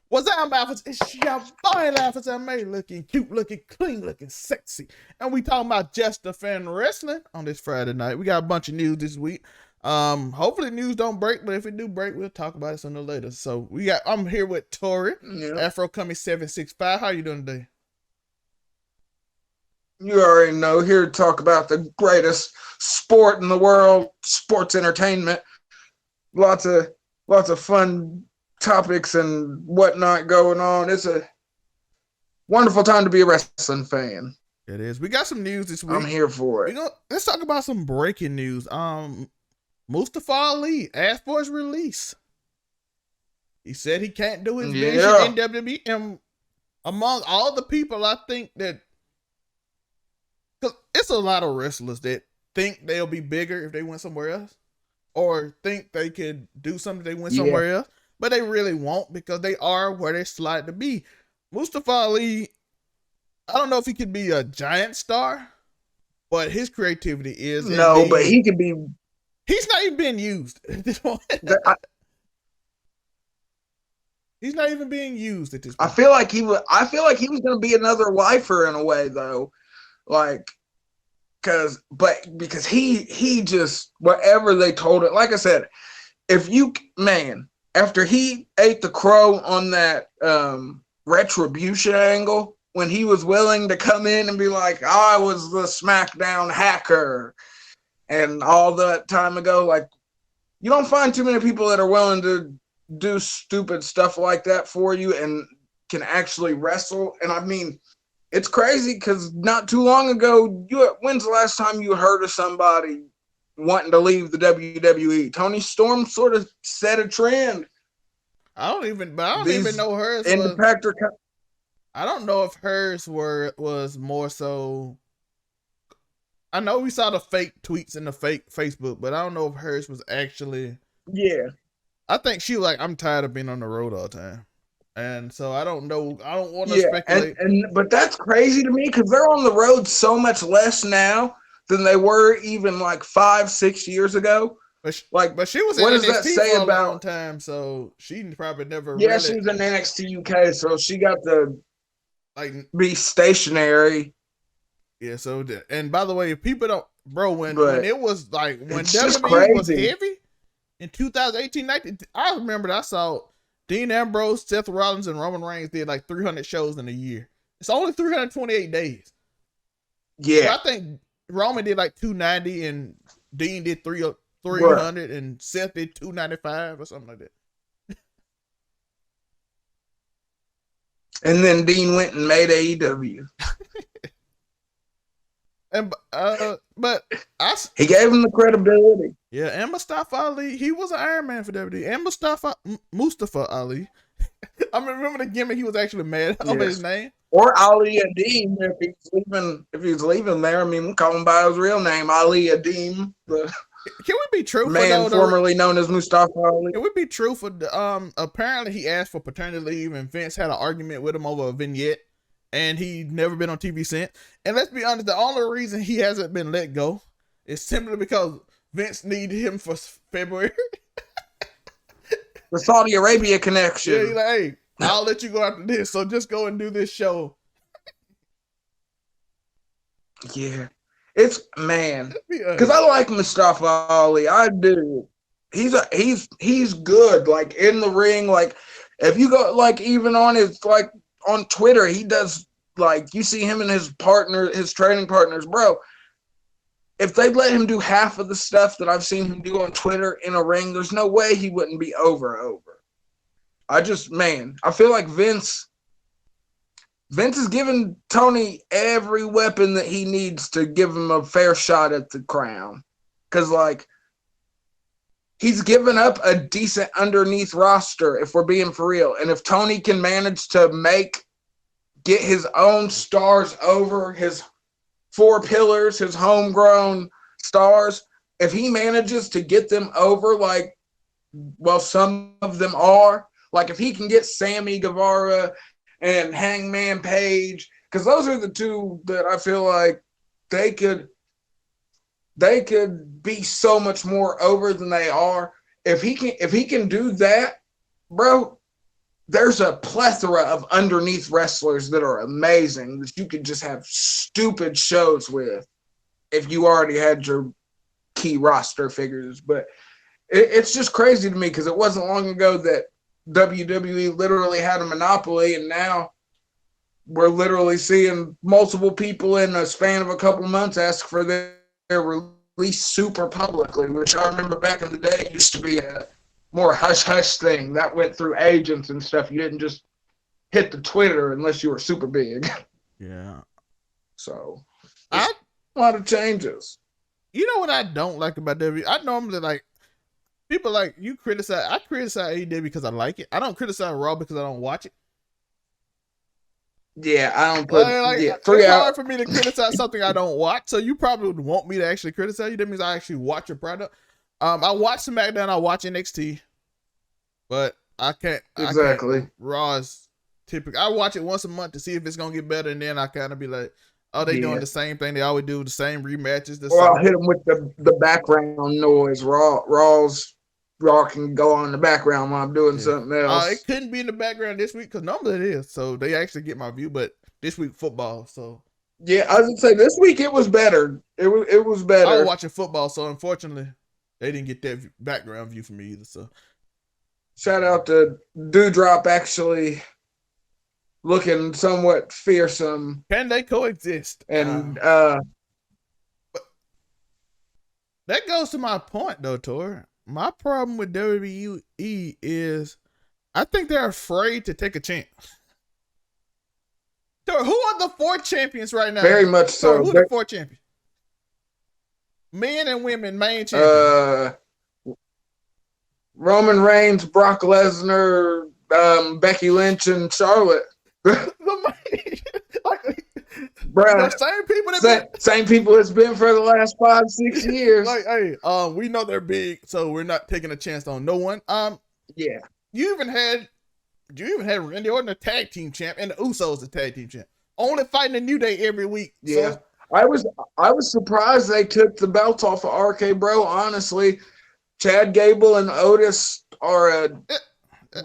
What's up, Alphas? It's your boy, Alphas MMA, looking cute, looking clean, looking sexy. And we talking about Just a Fan Wrestling on this Friday night. We got a bunch of news this week. Hopefully news don't break, but if it do break, we'll talk about it sooner or later. So I'm here with Tori, Afro Coming 765. How you doing today? You already know, here to talk about the greatest sport in the world, sports entertainment. Lots of fun topics and whatnot going on. It's a wonderful time to be a wrestling fan. It is. We got some news this week. I'm here for it. Let's talk about some breaking news. Mustafa Ali asked for his release. He said he can't do his vision in WWE. And among all the people, I think that, because it's a lot of wrestlers that think they'll be bigger if they went somewhere else, or think they could do something if they went somewhere else, but they really won't because they are where they're slotted to be. Mustafa Ali, I don't know if he could be a giant star, but his creativity is but he could be. He's not even being used at this point. He's not even being used at this point. I feel like he was going to be another lifer in a way, though, because he just, whatever they told it. Like I said, after he ate the crow on that retribution angle, when he was willing to come in and be like, I was the SmackDown hacker, and all that time ago, like, you don't find too many people that are willing to do stupid stuff like that for you and can actually wrestle. And I mean, it's crazy because not too long ago, when's the last time you heard of somebody wanting to leave the WWE? Tony Storm sort of set a trend. I don't even know hers. I don't know if hers was more so. I know we saw the fake tweets and the fake Facebook, but I don't know if hers was actually. Yeah. I think she was like, I'm tired of being on the road all the time. And so I don't know. I don't want to speculate. But that's crazy to me because they're on the road so much less now than they were even like 5-6 years ago. But she was in NXT for a long time, so she probably never. Yeah, she was in NXT UK, so she got to be stationary. Yeah. So and by the way, if people don't, bro, when it was like when WWE was heavy in 2018-19, I remember that I saw Dean Ambrose, Seth Rollins, and Roman Reigns did like 300 shows in a year. It's only 328 days. Yeah. So I think Roman did like 290 and Dean did 300 and Seth did 295 or something like that. And then Dean went and made AEW. And he gave him the credibility. Yeah, and Mustafa Ali, he was an Iron Man for WWE. And Mustafa Ali, I remember the gimmick. He was actually mad over his name. Or Ali Adim, if he's leaving there. I mean, we'll call him by his real name, Ali Adim. Can we be truthful? Man formerly known as Mustafa Ali. Can we be truthful? Apparently he asked for paternity leave, and Vince had an argument with him over a vignette. And he's never been on TV since. And let's be honest, the only reason he hasn't been let go is simply because Vince needed him for February. The Saudi Arabia connection. Yeah, he's like, hey, I'll let you go after this, so just go and do this show. Yeah. It's, man. Because I like Mustafa Ali. I do. He's good, like, in the ring. Like, if you go, like, even on his, like, on Twitter, he does, like, you see him and his training partners, bro. If they'd let him do half of the stuff that I've seen him do on Twitter in a ring, there's no way he wouldn't be over. I feel like Vince is giving Tony every weapon that he needs to give him a fair shot at the crown. Because, like, he's given up a decent underneath roster, if we're being for real. And if Tony can manage to get his own stars over, his 4 pillars, his homegrown stars, if he manages to get them over, like, well, some of them are, like, if he can get Sammy Guevara and Hangman Page, because those are the two that I feel like they could be so much more over than they are. If he can do that, bro, there's a plethora of underneath wrestlers that are amazing that you could just have stupid shows with if you already had your key roster figures. But it's just crazy to me because it wasn't long ago that WWE literally had a monopoly, and now we're literally seeing multiple people in a span of a couple months ask for their release super publicly, which I remember back in the day used to be a more hush-hush thing that went through agents and stuff. You didn't just hit the Twitter unless you were super big. Yeah. So, a lot of changes. You know what I don't like about WWE? I normally like, people like, you criticize, I criticize AEW because I like it. I don't criticize Raw because I don't watch it. Yeah, I don't put, it's hard for me to criticize something I don't watch, so you probably would want me to actually criticize you. That means I actually watch your product. I watch SmackDown, I watch NXT, but I can't. Exactly. Raw is typical. I watch it once a month to see if it's gonna get better, and then I kind of be like, "Oh, they doing the same thing they always do, the same rematches." I'll hit them with the background noise. Raw can go on in the background while I'm doing something else. It couldn't be in the background this week because normally it is, so they actually get my view. But this week football, so yeah, I was gonna say this week it was better. It was better. I was watching football, so unfortunately. They didn't get that background view from me either. So, shout out to Dewdrop actually looking somewhat fearsome. Can they coexist? And but that goes to my point, though, Tor. My problem with WWE is I think they're afraid to take a chance. Tor, who are the 4 champions right now? Very much so. Who are the 4 champions? Men and women, main champions. Roman Reigns, Brock Lesnar, Becky Lynch, and Charlotte. Bruh, same people it's been for the last 5-6 years. We know they're big, so we're not taking a chance on no one. Yeah. You even had Randy Orton a tag team champ, and the Usos a tag team champ, only fighting a New Day every week. Yeah. So, I was surprised they took the belts off of RK Bro. Honestly, Chad Gable and Otis are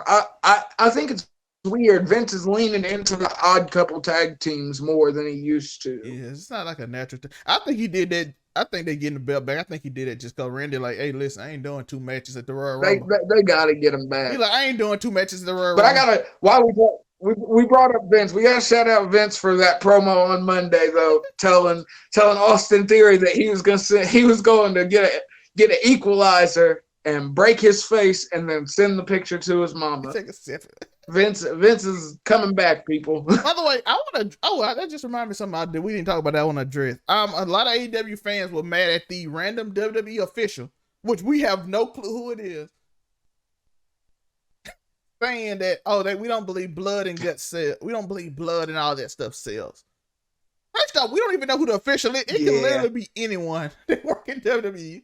I think it's weird. Vince is leaning into the odd couple tag teams more than he used to. Yeah, it's not like a natural thing. I think he did that. I think they getting the belt back. I think he did it just because Randy like, hey, listen, I ain't doing 2 matches at the Royal Rumble. They got to get him back. He like, I ain't doing 2 matches at the Royal But Rumble. We brought up Vince. We got to shout out Vince for that promo on Monday, though, telling Austin Theory that he was going to get an equalizer and break his face and then send the picture to his mama. Take a sip. Vince is coming back, people. By the way, that just reminded me of something we didn't talk about that on address. A lot of AEW fans were mad at the random WWE official, which we have no clue who it is, saying that we don't believe blood and guts sell. We don't believe blood and all that stuff sells. First off, we don't even know who the official is. It can literally be anyone that work in WWE.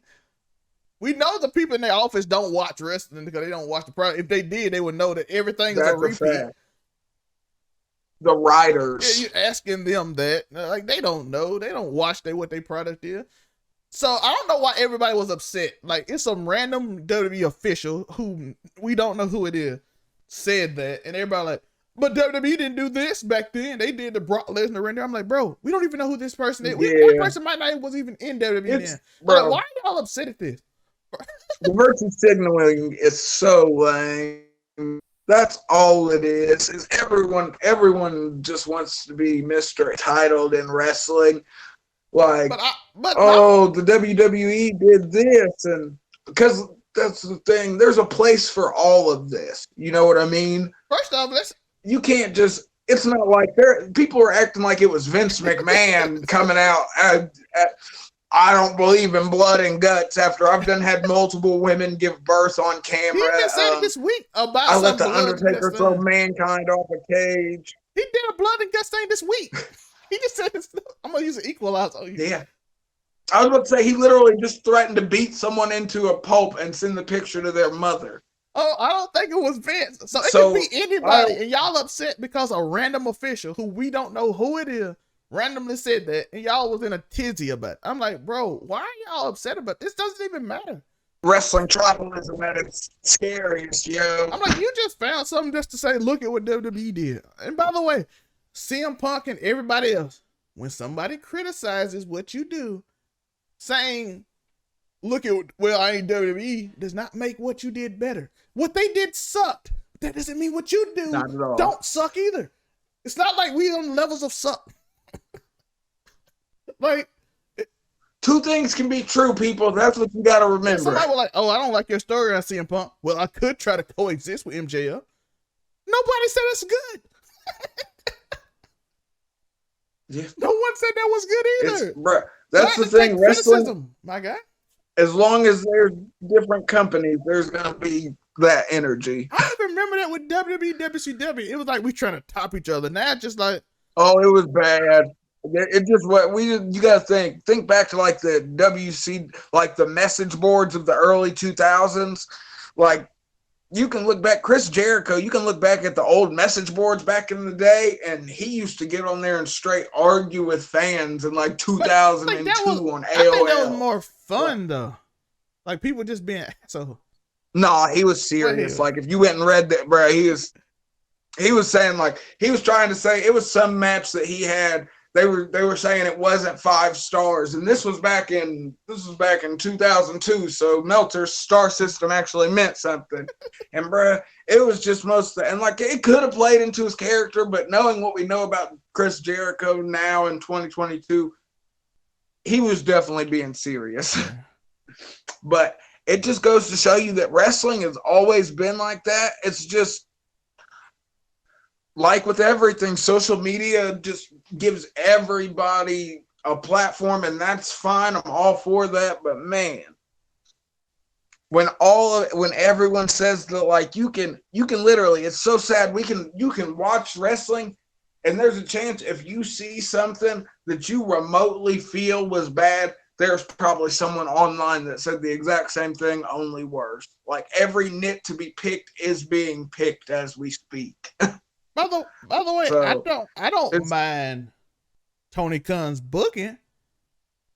We know the people in their office don't watch wrestling because they don't watch the product. If they did, they would know that everything is a repeat. The writers. Yeah, you're asking them that. Like, they don't know. They don't watch what their product is. So I don't know why everybody was upset. Like, it's some random WWE official who we don't know who it is said that, and everybody like, but WWE didn't do this back then. They did the Brock Lesnar render. I'm like, bro, we don't even know who this person is. That person might not was even in WWE then. Like, why are y'all upset at this? The virtue signaling is so lame. That's all it is. Is everyone just wants to be Mr. Entitled in wrestling. Like, the WWE did this, and because that's the thing. There's a place for all of this. You know what I mean? First off, you can't just. It's not like people are acting like it was Vince McMahon coming out. I don't believe in blood and guts after I've had multiple women give birth on camera. He even said it this week about I let the Undertaker throw Mankind off a cage. He did a blood and guts thing this week. He just said, I'm going to use an equalizer. Yeah. I was about to say, he literally just threatened to beat someone into a pulp and send the picture to their mother. Oh, I don't think it was Vince. So it could be anybody. And y'all upset because a random official who we don't know who it is randomly said that, and y'all was in a tizzy about it. I'm like, bro, why are y'all upset about this? Doesn't even matter. wrestling tribalism at its scariest, yo. I'm like, you just found something just to say, look at what WWE did. And by the way, CM Punk and everybody else, when somebody criticizes what you do, saying, look at, well, I ain't WWE, does not make what you did better. What they did sucked. That doesn't mean what you do don't suck either. It's not like we on levels of suck. Like, two things can be true, people. That's what you got to remember. Somebody was like, oh, I don't like your story on CM Punk. Well, I could try to coexist with MJF. Nobody said it's good. Yeah. No one said that was good either. Bro, that's the thing. Wrestling, my guy. As long as there's different companies, there's going to be that energy. I even remember that with WWE, WCW. It was like we trying to top each other. Now it's just like, oh, it was bad. It just what you gotta think back to like the WC, like the message boards of the early 2000s. Like you can look back, Chris Jericho, you can look back at the old message boards back in the day, and he used to get on there and straight argue with fans in like 2002 on AOL. I think that was more fun though. Like people just being so. No, he was serious. Like if you went and read that, bro, he was saying like he was trying to say it was some match that he had. They were saying it wasn't 5 stars, and this was back in 2002. So Meltzer's star system actually meant something, and bruh, it was just and like it could have played into his character, but knowing what we know about Chris Jericho now in 2022, he was definitely being serious. But it just goes to show you that wrestling has always been like that. It's just. Like with everything, social media just gives everybody a platform, and that's fine. I'm all for that. But man, when everyone says that, like you can literally, it's so sad. You can watch wrestling, and there's a chance if you see something that you remotely feel was bad, there's probably someone online that said the exact same thing, only worse. Like every nit to be picked is being picked as we speak. By the way, so, I don't mind Tony Khan's booking.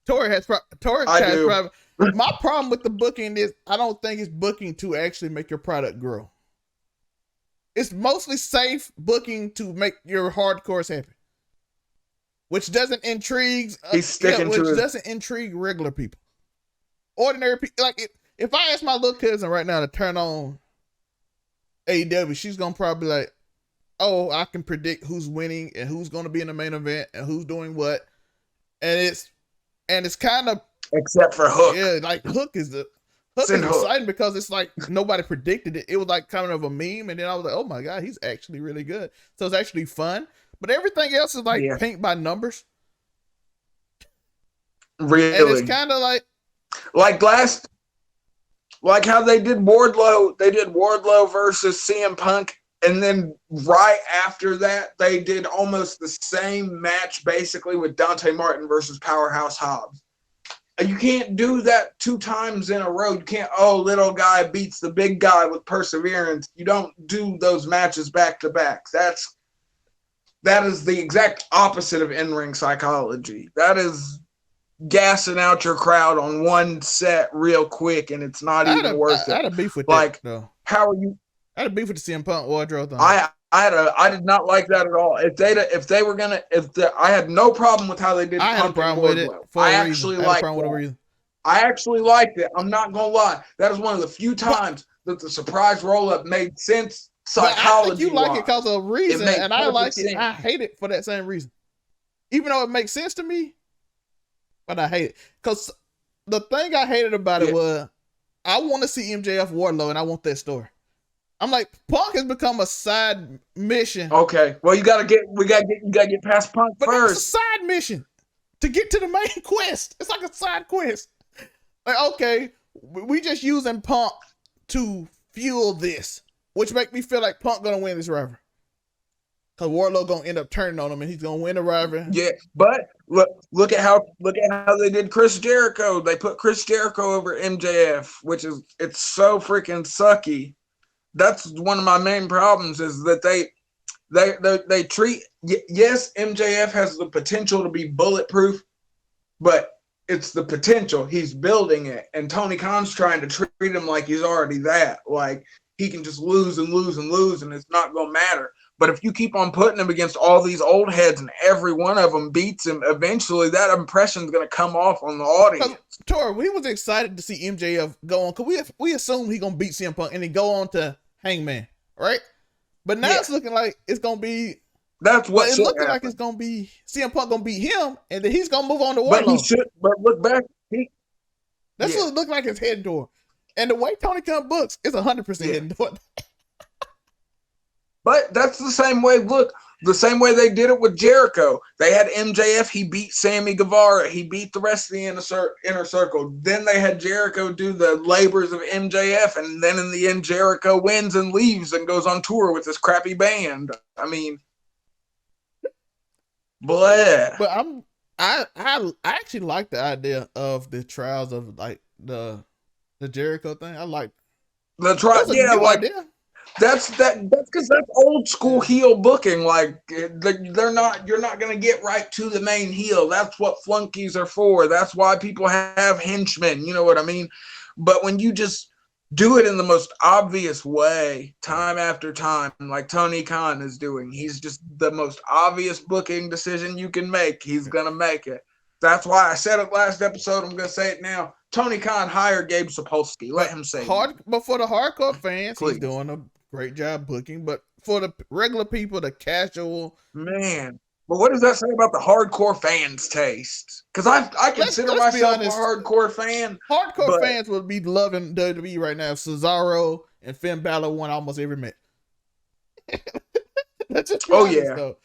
Tori has probably. My problem with the booking is I don't think it's booking to actually make your product grow. It's mostly safe booking to make your hardcores happy, which doesn't intrigue. Doesn't intrigue regular people, ordinary people. Like if I ask my little cousin right now to turn on AEW, she's gonna probably be like, oh, I can predict who's winning and who's going to be in the main event and who's doing what, and it's kind of except for Hook. Yeah, like Hook is exciting because it's like nobody predicted it. It was like kind of a meme, and then I was like, oh my god, he's actually really good. So it's actually fun, but everything else is like paint by numbers. Really, and it's kind of like how they did Wardlow. They did Wardlow versus CM Punk. And then right after that, they did almost the same match basically with Dante Martin versus Powerhouse Hobbs. You can't do that 2 times in a row. You can't, little guy beats the big guy with perseverance. You don't do those matches back to back. That is the exact opposite of in-ring psychology. That is gassing out your crowd on one set real quick, and it's not even worth it. I had a beef with that. Though. How are you? I had a beef with the CM Punk wardrobe thing. I did not like that at all. I had no problem with how they did. I had a problem with it. I actually liked it. I'm not gonna lie. That is one of the few times that the surprise roll up made sense. Psychology. I think you like it because of a reason, and I like it. I hate it for that same reason. Even though it makes sense to me, but I hate it because the thing I hated about it was I want to see MJF Wardlow, and I want that story. I'm like, Punk has become a side mission. Okay, well you gotta get past Punk first. It's a side mission to get to the main quest. It's like a side quest. Like, okay, we just using Punk to fuel this, which make me feel like Punk gonna win this rivalry. Cause Wardlow gonna end up turning on him, and he's gonna win the rivalry. Yeah, but look at how they did Chris Jericho. They put Chris Jericho over MJF, it's so freaking sucky. That's one of my main problems is that they treat, yes, MJF has the potential to be bulletproof, but it's the potential. He's building it, and Tony Khan's trying to treat him like he's already that. Like he can just lose and lose and lose, and it's not gonna matter. But if you keep on putting him against all these old heads and every one of them beats him, eventually that impression's going to come off on the audience. Tor, we was excited to see MJF go on because we assumed he going to beat CM Punk and then go on to Hangman, right? But now it's looking like it's going to be. That's what it's looking like it's going to be CM Punk going to beat him and then he's going to move on to Warlow. But he should. But look back. That's what it looked like it's heading toward. And the way Tony Khan books is 100% heading toward. But that's the same way. Look, the same way they did it with Jericho. They had MJF. He beat Sammy Guevara. He beat the rest of the inner circle. Then they had Jericho do the labors of MJF. And then in the end, Jericho wins and leaves and goes on tour with this crappy band. I mean, blah. But I actually like the idea of the trials of like the Jericho thing. I like the trial. Yeah, like idea. That's because that's old school heel booking. Like you're not gonna get right to the main heel. That's what flunkies are for. That's why people have henchmen. You know what I mean? But when you just do it in the most obvious way, time after time, like Tony Khan is doing, he's just the most obvious booking decision you can make. He's gonna make it. That's why I said it last episode. I'm gonna say it now. Tony Khan hired Gabe Sapolsky. Let him say it. But for the hardcore fans, he's doing a great job booking. But for the regular people, the casual man. But what does that say about the hardcore fans' taste? Because I consider myself a hardcore fan. Hardcore fans would be loving WWE right now if Cesaro and Finn Balor won almost every match. That's just though.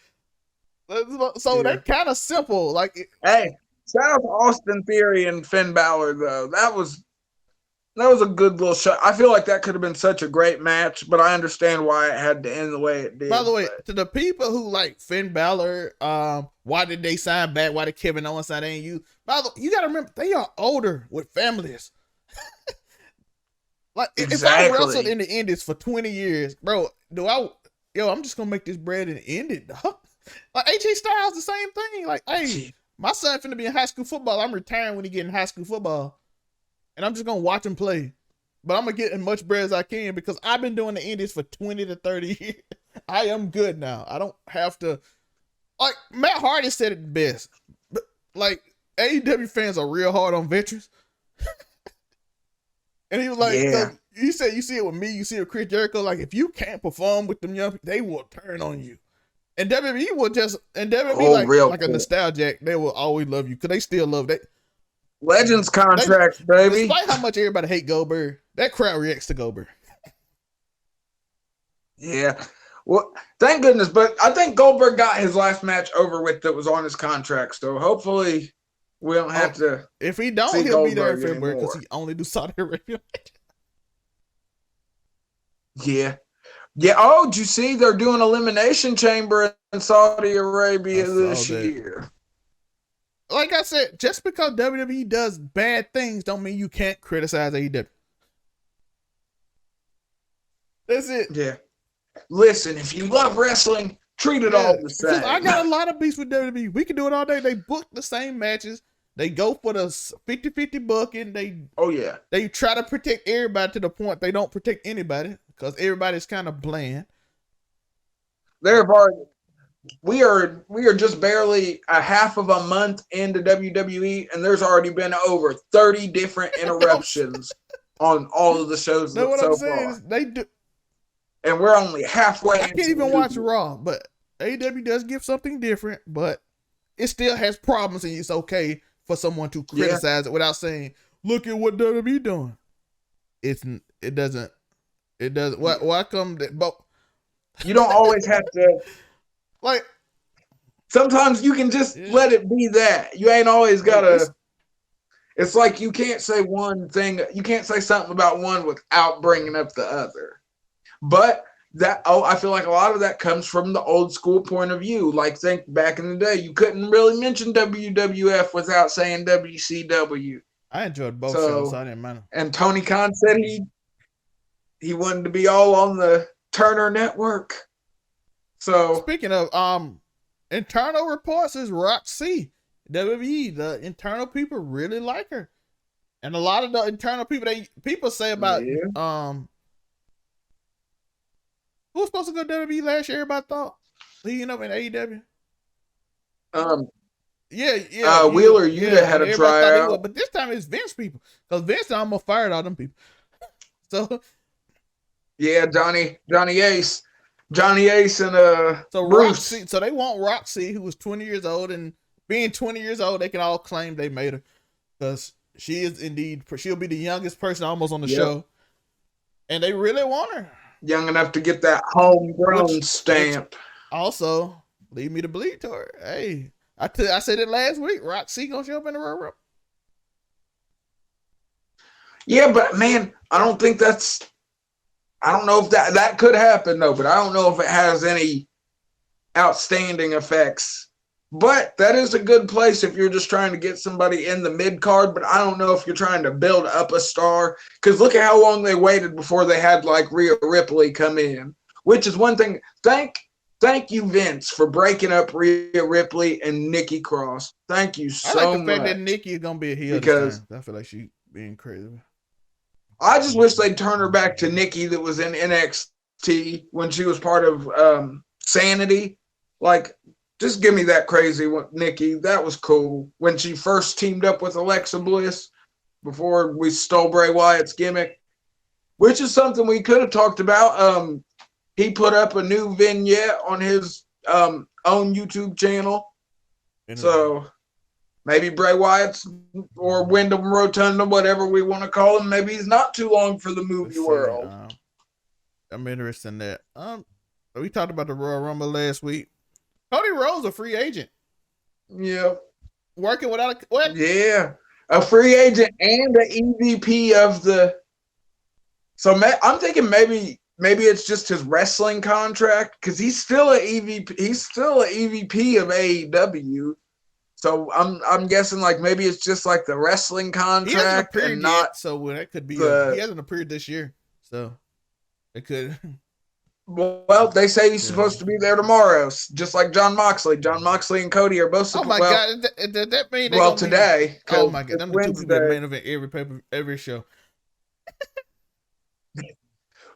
So they're kind of simple. Like, hey, shout out to Austin Theory and Finn Balor though. That was a good little shot. I feel like that could have been such a great match, but I understand why it had to end the way it did. By the way, to the people who like Finn Balor, why did they sign back? Why did Kevin Owens sign in? You got to remember, they are older with families. Like, if I wrestled in the Indies for 20 years, bro, I'm just going to make this bread and end it, dog. Like, AJ Styles, the same thing. Like, hey, my son finna be in high school football. I'm retiring when he get in high school football. And I'm just going to watch him play. But I'm going to get as much bread as I can because I've been doing the Indies for 20 to 30 years. I am good now. I don't have to. Like, Matt Hardy said it best. But, like, AEW fans are real hard on veterans. And he was like, you said you see it with me, you see it with Chris Jericho. Like, if you can't perform with them young people, they will turn on you. And WWE will just, like a nostalgic, they will always love you because they still love that. Legends contract, baby. Despite how much everybody hate Goldberg, that crowd reacts to Goldberg. Yeah. Well, thank goodness. But I think Goldberg got his last match over with that was on his contract. So hopefully we don't have to. If he don't, he'll be there in February because he only do Saudi Arabia. Yeah. Yeah. Oh, did you see they're doing Elimination Chamber in Saudi Arabia this year? Like I said, just because WWE does bad things don't mean you can't criticize AEW. That's it. Yeah. Listen, if you love wrestling, treat it all the same. I got a lot of beefs with WWE. We can do it all day. They book the same matches. They go for the 50-50 booking. They try to protect everybody to the point they don't protect anybody because everybody's kind of bland. We are just barely a half of a month into WWE, and there's already been over 30 different interruptions on all of the shows so far. They do, and we're only halfway. I can't even watch Raw, but AEW does give something different, but it still has problems, and it's okay for someone to criticize it without saying, "Look at what WWE doing." It doesn't. Why come? But you don't always have to. Like, sometimes you can just let it be that. You ain't always gotta. It's like you can't say one thing. You can't say something about one without bringing up the other. But I feel like a lot of that comes from the old school point of view. Like, think back in the day, you couldn't really mention WWF without saying WCW. I enjoyed both shows, so I didn't mind. And Tony Khan said he wanted to be all on the Turner Network. So speaking of internal reports, is Rock C WWE, the internal people really like her. And a lot of the internal people say about who was supposed to go to WWE last year, everybody thought? He ended up in AEW. Wheeler Yuta had a tryout. But this time it's Vince people. Because Vince almost fired all them people. So yeah, Johnny Ace and so Bruce. Roxy, so they want Roxy, who was 20 years old, and being 20 years old, they can all claim they made her. Because she'll be the youngest person almost on the show. And they really want her. Young enough to get that homegrown stamp. Also, lead me to believe to her. Hey, I said it last week. Roxy gonna show up in the Royal Rumble. Yeah, but man, I don't know if that could happen though, but I don't know if it has any outstanding effects. But that is a good place if you're just trying to get somebody in the mid card. But I don't know if you're trying to build up a star, because look at how long they waited before they had like Rhea Ripley come in, which is one thing. Thank you, Vince, for breaking up Rhea Ripley and Nikki Cross. Thank you so much. I like the fact that Nikki is gonna be a heel because I feel like she being crazy. I just wish they'd turn her back to Nikki that was in NXT when she was part of Sanity. Like, just give me that crazy one, Nikki. That was cool. When she first teamed up with Alexa Bliss before we stole Bray Wyatt's gimmick, which is something we could have talked about. He put up a new vignette on his own YouTube channel. So maybe Bray Wyatt's or Wyndham Rotunda, whatever we want to call him, maybe he's not too long for the movie world. I'm interested in that. We talked about the Royal Rumble last week. Cody Rhodes a free agent. Yeah. Working without what? Yeah. A free agent and an EVP of the. So I'm thinking maybe it's just his wrestling contract, because he's still an EVP. He's still an EVP of AEW. So I'm guessing like maybe it's just like the wrestling contract and not. Yet, so that could be. He hasn't appeared this year, so it could. Well, they say he's supposed to be there tomorrow, just like Jon Moxley. Jon Moxley and Cody are both. Oh my God! Did that mean? Today. Oh my God! Them two people that main event every show.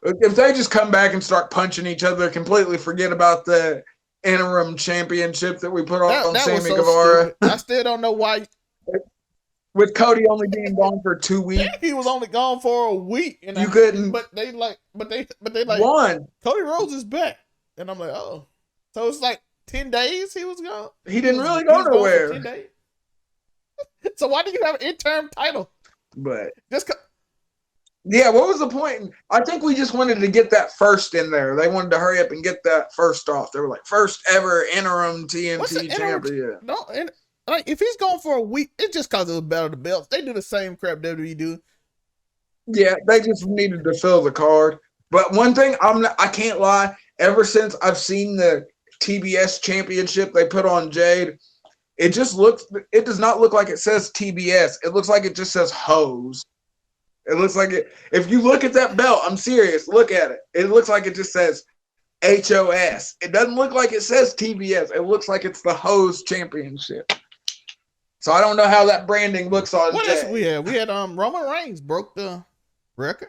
If they just come back and start punching each other, completely forget about the interim championship that we put on Sammy Guevara. I still don't know why. With Cody only being gone for 2 weeks, he was only gone for a week, and you couldn't. But they like one. Cody Rhodes is back, and I'm like, oh, so it's like 10 days he was gone. He didn't really go nowhere. 10 days. So why do you have an interim title? But just. Yeah, what was the point? I think we just wanted to get that first in there. They wanted to hurry up and get that first off. They were like, first ever interim TNT champion. No, and like if he's going for a week, it's just because it was Battle of the Belts. They do the same crap WWE do. Yeah, they just needed to fill the card. But one thing I can't lie. Ever since I've seen the TBS championship they put on Jade, it does not look like it says TBS. It looks like it just says hose. It looks like it. If you look at that belt, I'm serious. Look at it. It looks like it just says HOS. It doesn't look like it says TBS. It looks like it's the Hose Championship. So I don't know how that branding looks on. What else we had? We had Roman Reigns broke the record.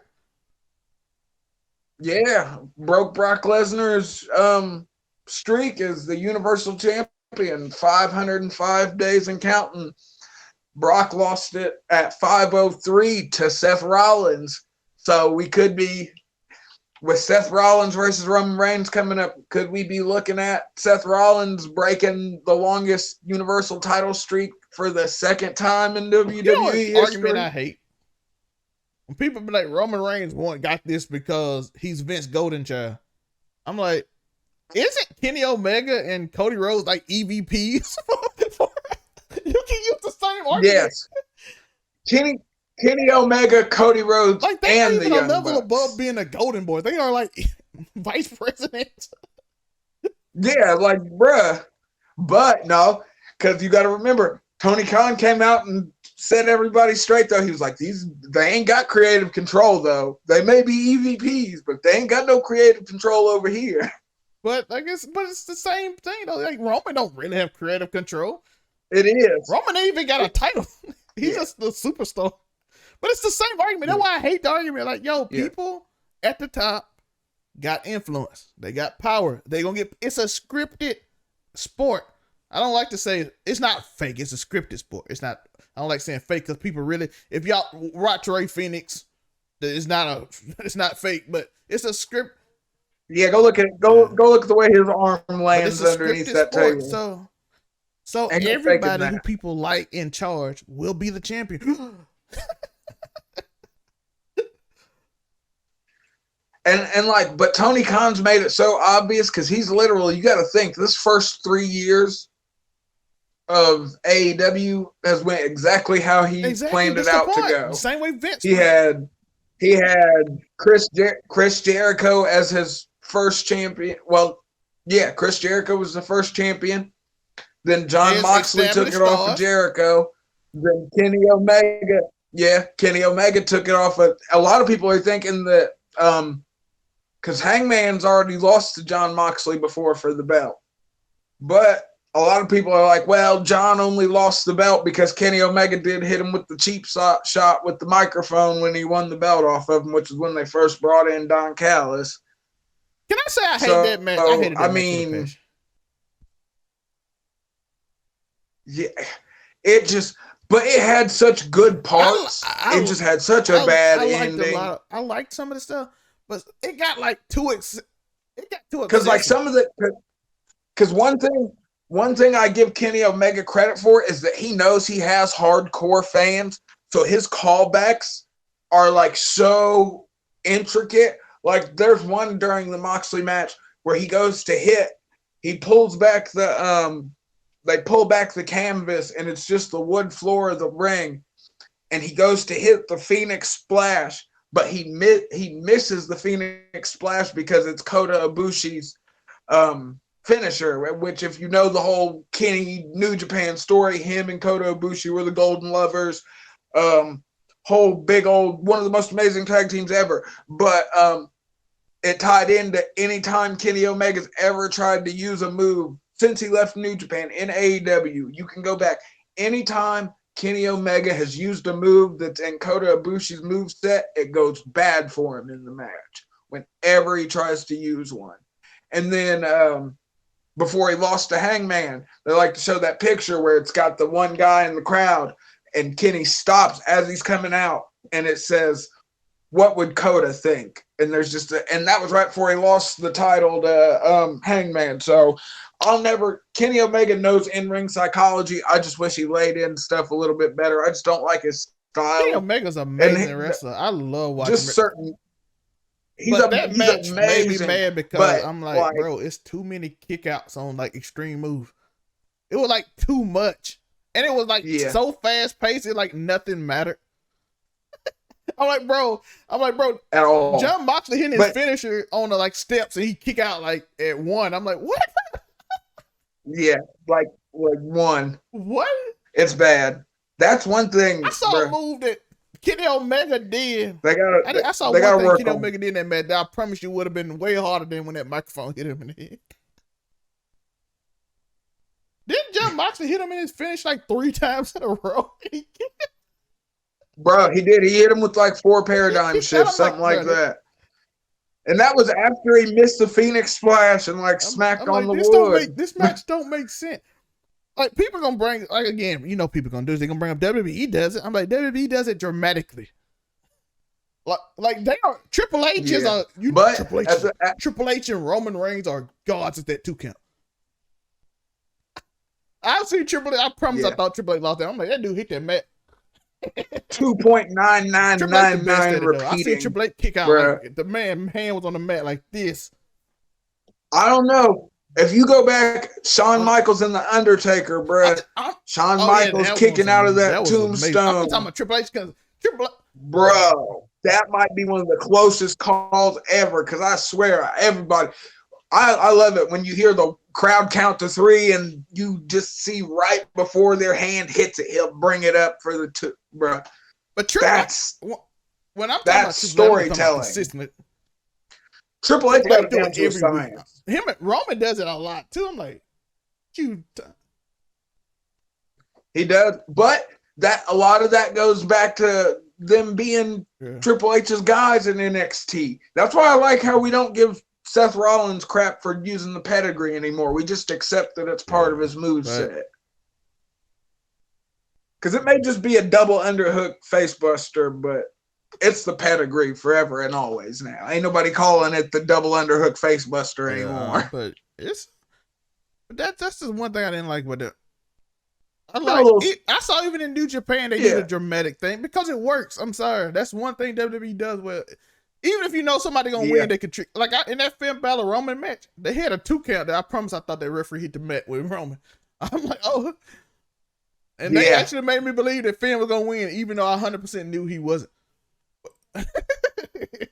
Yeah, broke Brock Lesnar's streak as the Universal Champion, 505 days and counting. Brock lost it at 503 to Seth Rollins. So we could be, with Seth Rollins versus Roman Reigns coming up, could we be looking at Seth Rollins breaking the longest Universal title streak for the second time in WWE history? Argument I hate. When people be like, Roman Reigns got this because he's Vince Golden Child. I'm like, isn't Kenny Omega and Cody Rhodes like EVPs? You can use the same argument. Yes. Kenny Omega, Cody Rhodes, like they and ain't the even a Young level Bucks. above being a Golden Boy. They are like vice president. Yeah, like bruh. But no, because you got to remember, Tony Khan came out and set everybody straight. Though he was like, they ain't got creative control though. They may be EVPs, but they ain't got no creative control over here. But I guess, it's the same thing though. Like Roman don't really have creative control. It is. Roman ain't even got a title. He's just the superstar. But it's the same argument. That's why I hate the argument. Like, yo, people at the top got influence. They got power. They gonna get. It's a scripted sport. I don't like to say it's not fake. It's a scripted sport. It's not. I don't like saying fake because people really. If y'all watch Ray Phoenix, it's not fake, but it's a script. Yeah, go look at it. Go look at the way his arm lands underneath that table. So everybody who people like in charge will be the champion. And like, but Tony Khan's made it so obvious because he's literally, you got to think, this first 3 years of AEW has went exactly how he planned it out to go. The same way Vince. He had Chris Jericho as his first champion. Well, yeah, Chris Jericho was the first champion. Then John Moxley took it off of Jericho. Then Kenny Omega. Yeah, Kenny Omega took it off of. A lot of people are thinking that because Hangman's already lost to John Moxley before for the belt. But a lot of people are like, well, John only lost the belt because Kenny Omega did hit him with the cheap shot with the microphone when he won the belt off of him, which is when they first brought in Don Callis. Can I say I hate that match? I hated that match. Yeah, it just, but it had such good parts. It just had such a bad ending. I liked some of the stuff, but it got like too because like some of the, because one thing I give Kenny Omega credit for is that he knows he has hardcore fans, so his callbacks are like so intricate. Like there's one during the Moxley match where he goes to hit, he pulls back the they pull back the canvas and it's just the wood floor of the ring, and he goes to hit the Phoenix Splash, but he misses the Phoenix Splash because it's Kota Ibushi's finisher, which if you know the whole Kenny New Japan story, him and Kota Ibushi were the Golden Lovers, whole big old, one of the most amazing tag teams ever. But it tied into any time Kenny Omega's ever tried to use a move since he left New Japan in AEW. You can go back anytime Kenny Omega has used a move that's in Kota Ibushi's moveset, it goes bad for him in the match whenever he tries to use one. And then before he lost to Hangman, they like to show that picture where it's got the one guy in the crowd and Kenny stops as he's coming out and it says, "What would Kota think?" And there's just and that was right before he lost the title to Hangman. So Kenny Omega knows in-ring psychology. I just wish he laid in stuff a little bit better. I just don't like his style. Kenny Omega's an amazing wrestler. I love watching just certain. That match made me mad because I'm like, bro, it's too many kickouts on like extreme moves. It was like too much. And it was like so fast paced, it like nothing mattered. I'm like, bro, at all. John Moxley hitting his finisher on the like steps and he kick out like at one. I'm like, what? Yeah, like one. What? It's bad. That's one thing. I saw a move that Kenny Omega did. I saw one thing Kenny Omega did in that match that I promise you would have been way harder than when that microphone hit him in the head. Didn't John Moxley hit him in his finish like 3 times in a row? Bro, he did. He hit him with like 4 paradigm shifts, something like that. And that was after he missed the Phoenix Splash and like smacked on the wood. This match don't make sense. Like people gonna bring, like again, you know, people gonna do is they gonna bring up WWE does it. I'm like, WWE does it dramatically. Like they are Triple H is a Triple H and Roman Reigns are gods at that 2 count. I've seen Triple H. I promise I thought Triple H lost that. I'm like, that dude hit that mat. 2.9999 repeating. I see Triple H kick out. Like, the man hand was on the mat like this. I don't know. If you go back, Shawn Michaels and The Undertaker, bro. Shawn Michaels kicking out of that tombstone. I'm talking about Triple H because Bro, that might be one of the closest calls ever because I swear, everybody, I love it when you hear the crowd count to 3 and you just see right before their hand hits it, he'll bring it up for the 2, bro. But that's when I'm talking about storytelling. Triple H got it down to science. Him and Roman does it a lot too. I'm like, He does, but that a lot of that goes back to them being Triple H's guys in NXT. That's why I like how we don't give Seth Rollins crap for using the pedigree anymore. We just accept that it's part of his moveset. Because it may just be a double underhook facebuster, but it's the pedigree forever and always now. Ain't nobody calling it the double underhook facebuster anymore. But that's just one thing I didn't like with it. I saw even in New Japan they do the dramatic thing because it works. I'm sorry, that's one thing WWE does well. Even if you know somebody gonna win, they can trick. Like in that Finn Balor Roman match, they had a 2 count. That I promise I thought that referee hit the mat with Roman. I'm like, oh, and they actually made me believe that Finn was gonna win, even though I 100% knew he wasn't.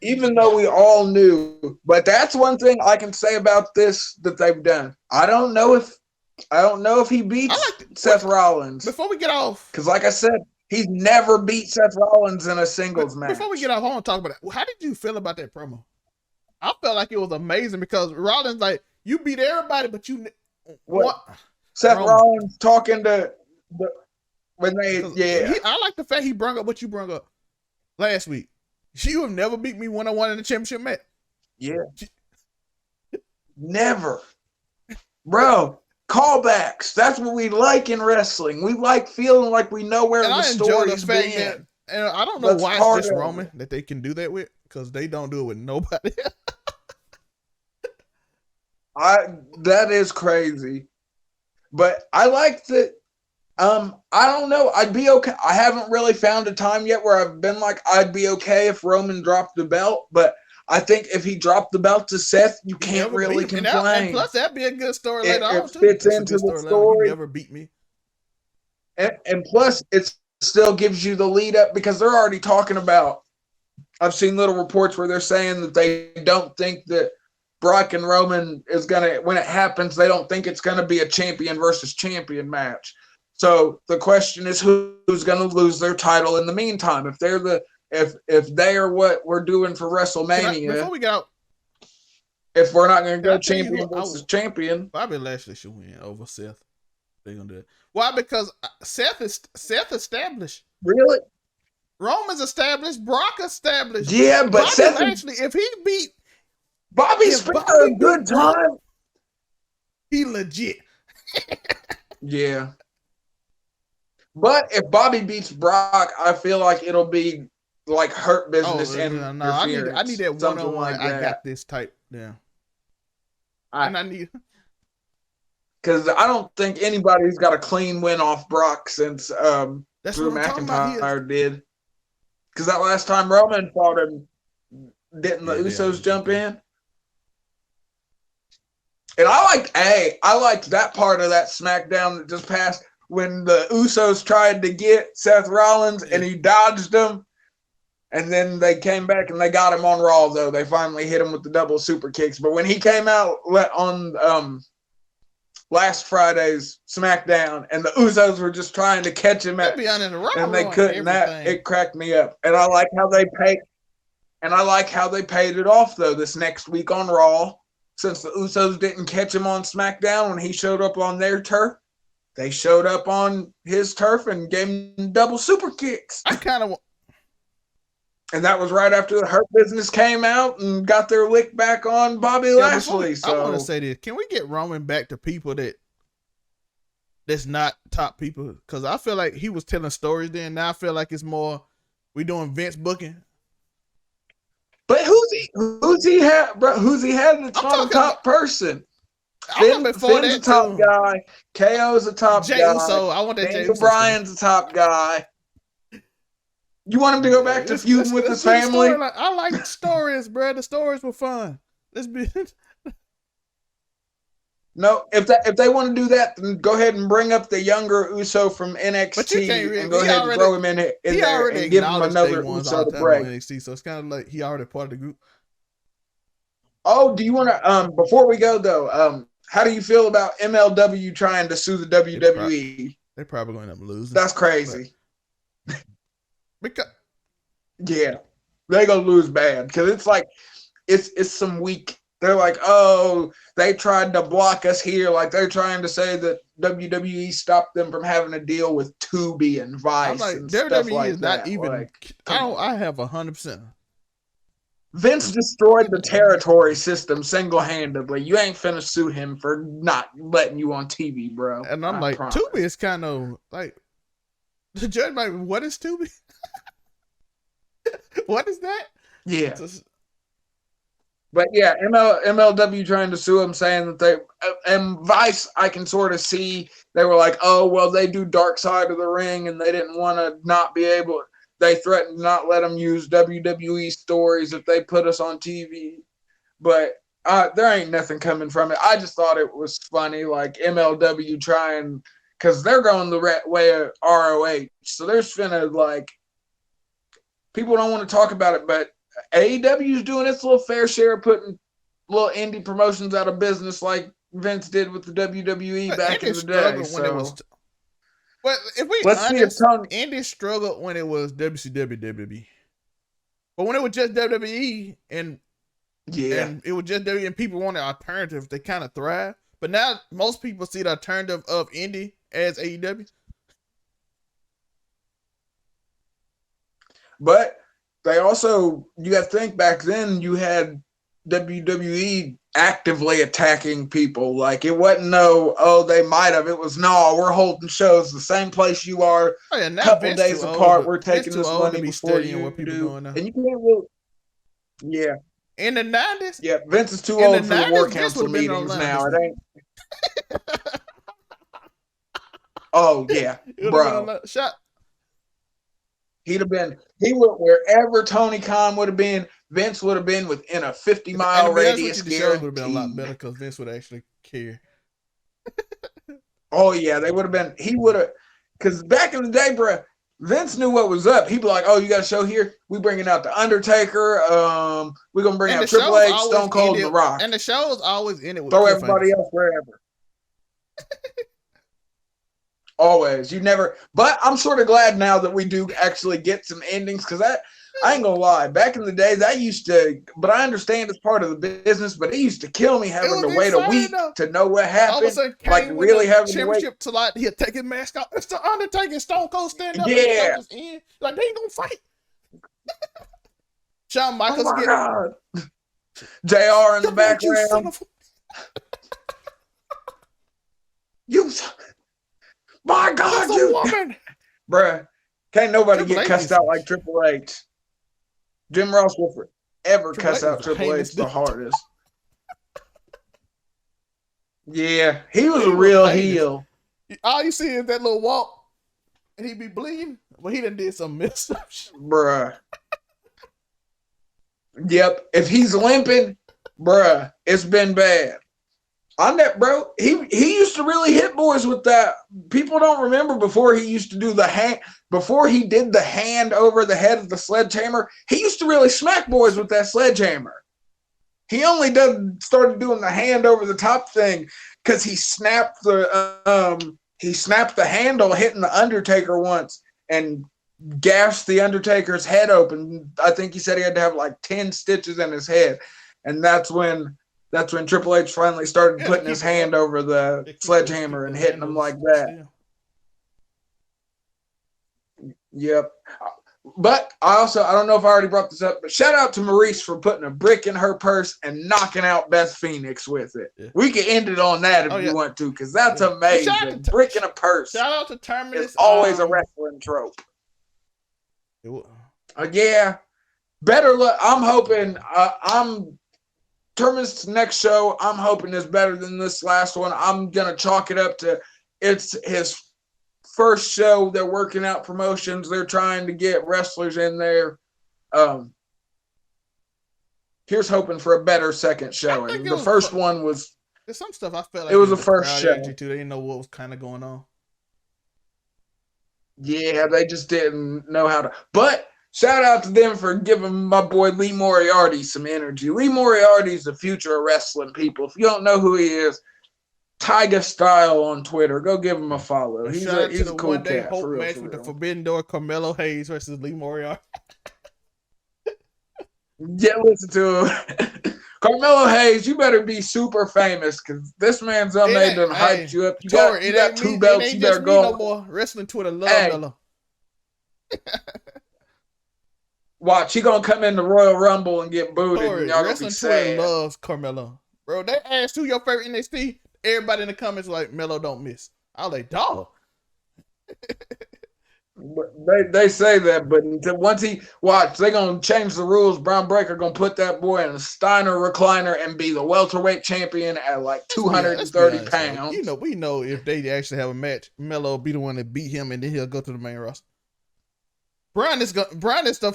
Even though we all knew, but that's one thing I can say about this that they've done. I don't know if he beats Seth Rollins. Before we get off, because like I said, he's never beat Seth Rollins in a singles match. Before we get off, I want to talk about that. How did you feel about that promo? I felt like it was amazing because Rollins, like, you beat everybody, but you what? Seth Rollins talking to when they I like the fact he brought up what you brought up last week. You have never beat me 1-on-1 in the championship match. Yeah, never, bro. Callbacks. That's what we like in wrestling. We like feeling like we know where the story's been. And I don't know why it's just Roman that they can do that with, because they don't do it with nobody. That is crazy. But I like that. I don't know. I'd be okay. I haven't really found a time yet where I've been like, I'd be okay if Roman dropped the belt, but I think if he dropped the belt to Seth, you can't really complain. And plus, that'd be a good story later on, too. It fits into the story. You never beat me. And plus, it still gives you the lead up because they're already talking about. I've seen little reports where they're saying that they don't think that Brock and Roman is going to, when it happens, they don't think it's going to be a champion versus champion match. So the question is who's going to lose their title in the meantime? If they're if they are what we're doing for WrestleMania, before we get out, if we're not going to go champion versus champion, Bobby Lashley should win over Seth. They're gonna do it. Why? Because Seth established. Really? Roman's established. Brock established. Yeah, but Bobby Seth Lashley, if he beat Bobby, spent a good time. He legit. Yeah. But if Bobby beats Brock, I feel like it'll be like Hurt Business and I need that one-on-one. Like I got this type down. And I need, because I don't think anybody's got a clean win off Brock since that's Drew McIntyre did. Because that last time Roman fought him, didn't the Usos jump in? And I liked that part of that SmackDown that just passed when the Usos tried to get Seth Rollins and he dodged them. And then they came back and they got him on Raw, though. They finally hit him with the double super kicks. But when he came out on last Friday's SmackDown and the Usos were just trying to catch him and they couldn't, it cracked me up. And I like how they paid it off, though, this next week on Raw. Since the Usos didn't catch him on SmackDown when he showed up on their turf, they showed up on his turf and gave him double super kicks. And that was right after the Hurt Business came out and got their lick back on Bobby Lashley. I want to say this. Can we get Roman back to people that's not top people? Because I feel like he was telling stories then. Now I feel like it's more we doing Vince booking. But who's he had that's not a top person? Finn's a top guy. KO's a top guy. Uso, I want that Daniel Bryan's a top guy. You want him to go back to feuding with his family? I like stories, bro. The stories were fun. Let's be. No, if they want to do that, then go ahead and bring up the younger Uso from NXT and go ahead and throw him in there and give him another Uso to break. NXT, so it's kind of like he already part of the group. Oh, do you want to? Before we go though, how do you feel about MLW trying to sue the WWE? They're probably going to end up losing. That's crazy. Because yeah, they're gonna lose bad because it's like it's some weak They're like, oh, they tried to block us here. Like they're trying to say that WWE stopped them from having a deal with Tubi and Vice and stuff WWE like is that. not even. Like, I have 100%. Vince destroyed the territory system single-handedly. You ain't finna sue him for not letting you on TV, bro. And I'm like, promise. Tubi is kind of like, the judge like, what is Tubi? What is that? Yeah. But yeah, MLW trying to sue him, saying that they, and Vice, I can sort of see, they were like, oh, well, they do Dark Side of the Ring, and they didn't want to not be able, they threatened to not let them use WWE stories if they put us on TV. But there ain't nothing coming from it. I just thought it was funny, like MLW trying, because they're going the way of ROH. So there's finna, like, people don't want to talk about it, but AEW is doing its little fair share of putting little indie promotions out of business like Vince did with the WWE back in the day. So. Well, if we honest, Indy struggled when it was WCW, WWE. But when it was just WWE and it was just WWE and people wanted alternatives, they kind of thrive. But now most people see the alternative of Indy as AEW. But they also, you have to think back then you had WWE actively attacking people. Like it wasn't they might have. It was we're holding shows the same place you are. A couple days apart. We're taking this money before you do. And you can't really. Yeah. In the 90s? Yeah, Vince is too old for the War Council meetings now. It ain't. Oh yeah, bro. He would wherever Tony Khan would have been, Vince would have been within a 50-mile radius. The show would have been a lot better because Vince would actually care. Oh yeah, they would have been. He would have, because back in the day, bro, Vince knew what was up. He'd be like, "Oh, you got a show here? We bringing out the Undertaker. We're gonna bring out Triple H, Stone Cold, and The Rock." And the show's always in it with throw everybody else wherever. Always. You never. But I'm sort of glad now that we do actually get some endings, because I ain't gonna lie. Back in the day, that used to. But I understand it's part of the business. But it used to kill me having to wait a week to know what happened. Like really having to wait. To like he'll take his mask off. It's the Undertaker. Stone Cold stand up. Yeah. In. Like they ain't gonna fight. Shawn Michaels God. JR in the background. My God, woman. Bruh, can't nobody get cussed out like Triple H. Jim Ross will forever cuss out Triple H the hardest. Yeah, he was a real heel. All you see is that little walk, and he be bleeding. Well, he done did some messed up shit. Bruh. Yep, if he's limping, bruh, it's been bad. On that, bro, he used to really hit boys with that. People don't remember before he used to do the hand, before he did the hand over the head of the sledgehammer, he used to really smack boys with that sledgehammer. He only started doing the hand over the top thing because he snapped the handle hitting the Undertaker once and gashed the Undertaker's head open. I think he said he had to have like 10 stitches in his head, and that's when Triple H finally started putting his hand over the sledgehammer and hitting him like that. Yep. But I don't know if I already brought this up, but shout out to Maurice for putting a brick in her purse and knocking out Beth Phoenix with it. Yeah. We can end it on that if you want to, because that's amazing. Brick in a purse. Shout out to Terminus. It's always a wrestling trope. Yeah. Better luck. I'm hoping Terminus' next show, I'm hoping is better than this last one. I'm going to chalk it up to it's his first show. They're working out promotions. They're trying to get wrestlers in there. Here's hoping for a better second showing. The first one was... There's some stuff I felt like it was the first show. They didn't know what was kind of going on. Yeah, they just didn't know how to... But... shout out to them for giving my boy Lee Moriarty some energy. Lee Moriarty is the future of wrestling, people. If you don't know who he is, Tiger Style on Twitter. Go give him a follow. He's a cool cat. Hope match with the Forbidden Door, Carmelo Hayes versus Lee Moriarty. Yeah, listen to him. Carmelo Hayes, you better be super famous because this man's done hyped you up. You got 2 belts. You better go. No more. Wrestling Twitter love Melo. Watch, he gonna come in the Royal Rumble and get booted. Tori, and y'all Wrestling be Twitter loves Carmelo. Bro, they asked who your favorite NXT. Everybody in the comments like, Melo don't miss. I was like, dog. They say that, but once he watch, they gonna change the rules. Braun Breaker gonna put that boy in a Steiner recliner and be the welterweight champion at like 230 pounds. You know, we know if they actually have a match, Melo will be the one that beat him, and then he'll go to the main roster. Braun is the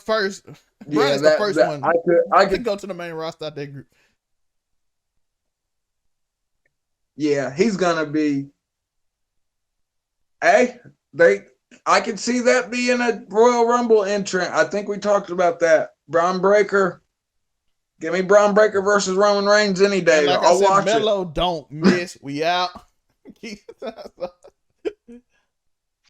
first. Braun is the first one. I could go to the main roster out that group. Yeah, he's gonna be. I can see that being a Royal Rumble entrant. I think we talked about that. Braun Breaker. Give me Braun Breaker versus Roman Reigns any day. Like I'll watch Melo don't miss. We out.